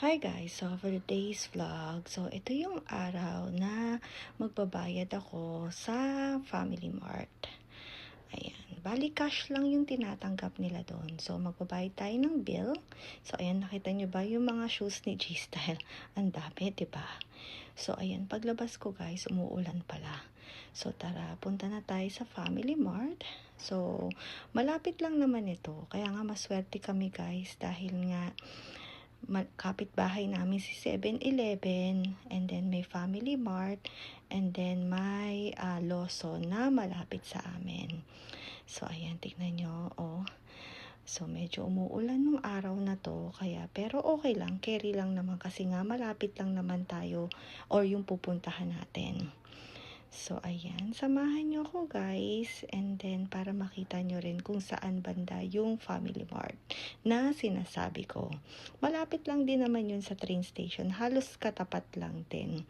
Hi guys! So for today's vlog, so ito yung araw na magbabayad ako sa Family Mart. Ayan, bali cash lang yung tinatanggap nila doon. So magbabayad tayo ng bill. So ayan, nakita nyo ba yung mga shoes ni G-Style? Ang dami, diba? So ayan, paglabas ko guys, umuulan pala. So tara, punta na tayo sa Family Mart. So malapit lang naman ito. Kaya nga maswerte kami guys dahil nga kapitbahay namin si 7-Eleven, and then may Family Mart, and then may Lawson na malapit sa amin. So ayan, tignan nyo, oh. So medyo umuulan nung araw na to, kaya pero okay lang, carry lang naman kasi nga malapit lang naman tayo or yung pupuntahan natin. So, ayan. Samahan nyo ako, guys. And then, para makita nyo rin kung saan banda yung Family Mart na sinasabi ko. Malapit lang din naman yun sa train station. Halos katapat lang din.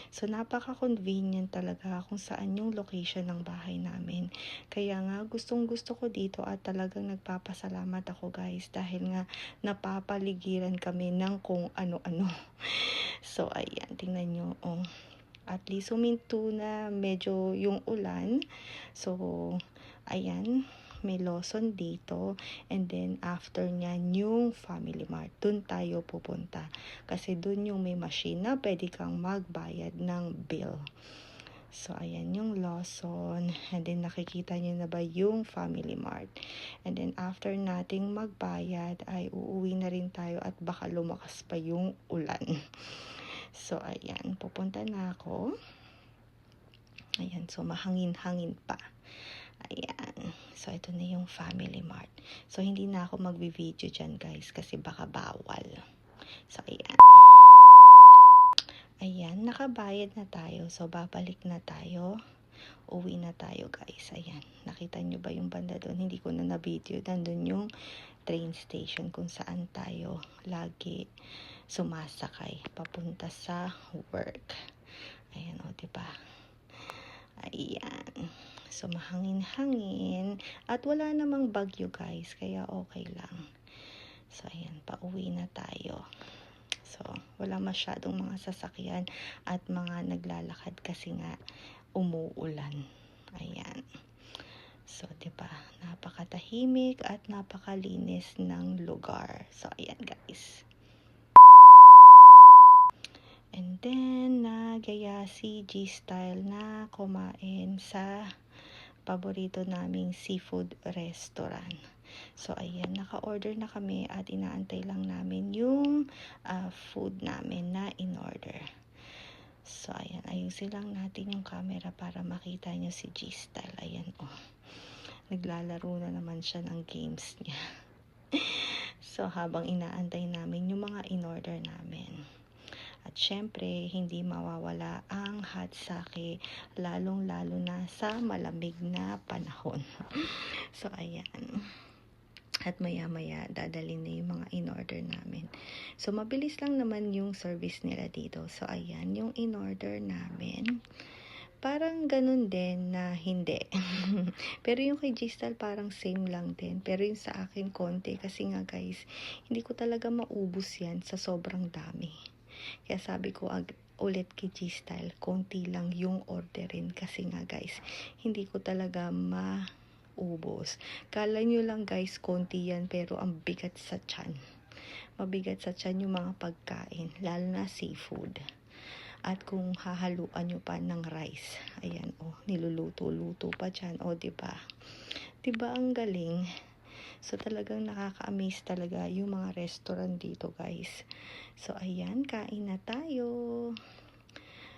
So, napaka-convenient talaga kung saan yung location ng bahay namin. Kaya nga, gustong-gusto ko dito at talagang nagpapasalamat ako, guys. Dahil nga, napapaligiran kami ng kung ano-ano. So, ayan. Tingnan nyo, oh. At least huminto na medyo yung ulan. So, ayan, may Lawson dito. And then, after nyan, yung Family Mart. Dun tayo pupunta. Kasi dun yung may machine na pwede kang magbayad ng bill. So, ayan yung Lawson. And then, nakikita nyo na ba yung Family Mart. And then, after nating magbayad, ay uuwi na rin tayo at baka lumakas pa yung ulan. So, ayan, pupunta na ako. Ayan, so mahangin-hangin pa. Ayan, so ito na yung Family Mart. So, hindi na ako magbi-video dyan, guys, kasi baka bawal. So, ayan. Ayan, nakabayad na tayo. So, babalik na tayo. Uwi na tayo, guys. Ayan, nakita nyo ba yung banda doon? Hindi ko na na-video. Nandun yung train station kung saan tayo lagi sumasakay papunta sa work. Ayan, o, diba? Ayan. So, mahangin-hangin. At wala namang bagyo, guys. Kaya okay lang. So, ayan. Pauwi na tayo. So, wala masyadong mga sasakyan at mga naglalakad kasi nga umuulan. Ayan. So, diba? Napakatahimik at napakalinis ng lugar. So, ayan, guys. And then, nagaya si G-Style na kumain sa paborito naming seafood restaurant. So, ayan, naka-order na kami at inaantay lang namin yung food namin na in-order. So, ayan, ayusin lang natin yung camera para makita nyo si G-Style. Ayan, oh. Naglalaro na naman siya ng games niya. So, habang inaantay namin yung mga in-order namin. At syempre, hindi mawawala ang hot sake, lalong-lalo na sa malamig na panahon. So, ayan. At maya-maya, dadalhin na yung mga in-order namin. So, mabilis lang naman yung service nila dito. So, ayan, yung in-order namin. Parang ganun din na hindi. Pero yung kay G-Style parang same lang din. Pero yung sa akin konti. Kasi nga guys, hindi ko talaga maubos yan sa sobrang dami. Kaya sabi ko ulit kay G-Style, konti lang yung orderin kasi nga guys, hindi ko talaga maubos. Kala nyo lang guys, konti yan pero ang bigat sa tiyan. Mabigat sa tiyan yung mga pagkain, lalo na seafood. At kung hahaluan nyo pa ng rice, ayan oh, niluluto-luto pa dyan, oh diba? Diba ang galing? So, talagang nakaka-amaze talaga yung mga restaurant dito, guys. So, ayan, kain na tayo.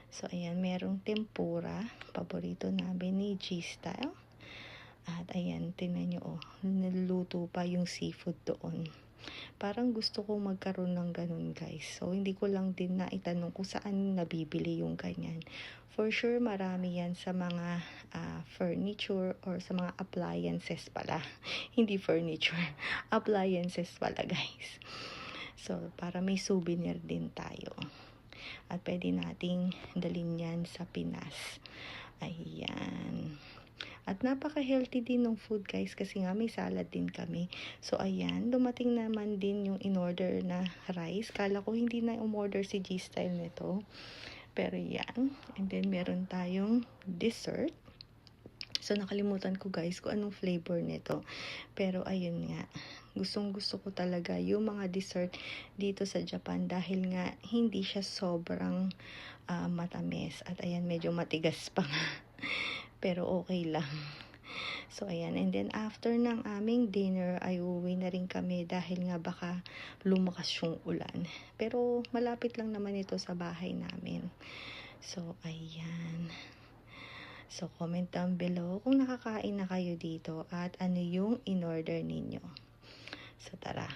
So, ayan, merong tempura. Paborito namin ni G-Style. At, ayan, tingnan nyo, oh, niluluto pa yung seafood doon. Parang gusto kong magkaroon ng ganun, guys. So, hindi ko lang din naitanong kung saan nabibili yung ganyan. For sure, marami yan sa mga furniture or sa mga appliances pala. Hindi furniture. Appliances pala, guys. So, para may souvenir din tayo. At pwede nating dalhin yan sa Pinas. Ayan. At napaka-healthy din ng food guys kasi nga may salad din kami. So ayan, dumating naman din yung in-order na rice. Kala ko hindi na umorder si G-Style nito. Pero yan. And then meron tayong dessert. So nakalimutan ko guys kung anong flavor nito. Pero ayun nga. Gustong gusto ko talaga yung mga dessert dito sa Japan dahil nga hindi siya sobrang matamis. At ayan, medyo matigas pa nga. Pero okay lang. So ayan, and then after ng aming dinner ay uuwi na rin kami dahil nga baka lumakas yung ulan. Pero malapit lang naman ito sa bahay namin. So ayan. So comment down below kung nakakain na kayo dito at ano yung in-order ninyo. So tara.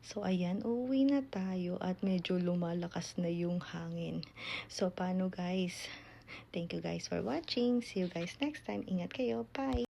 So ayan, uuwi na tayo at medyo lumalakas na yung hangin. So paano guys? Thank you guys for watching. See you guys next time. Ingat kayo. Bye!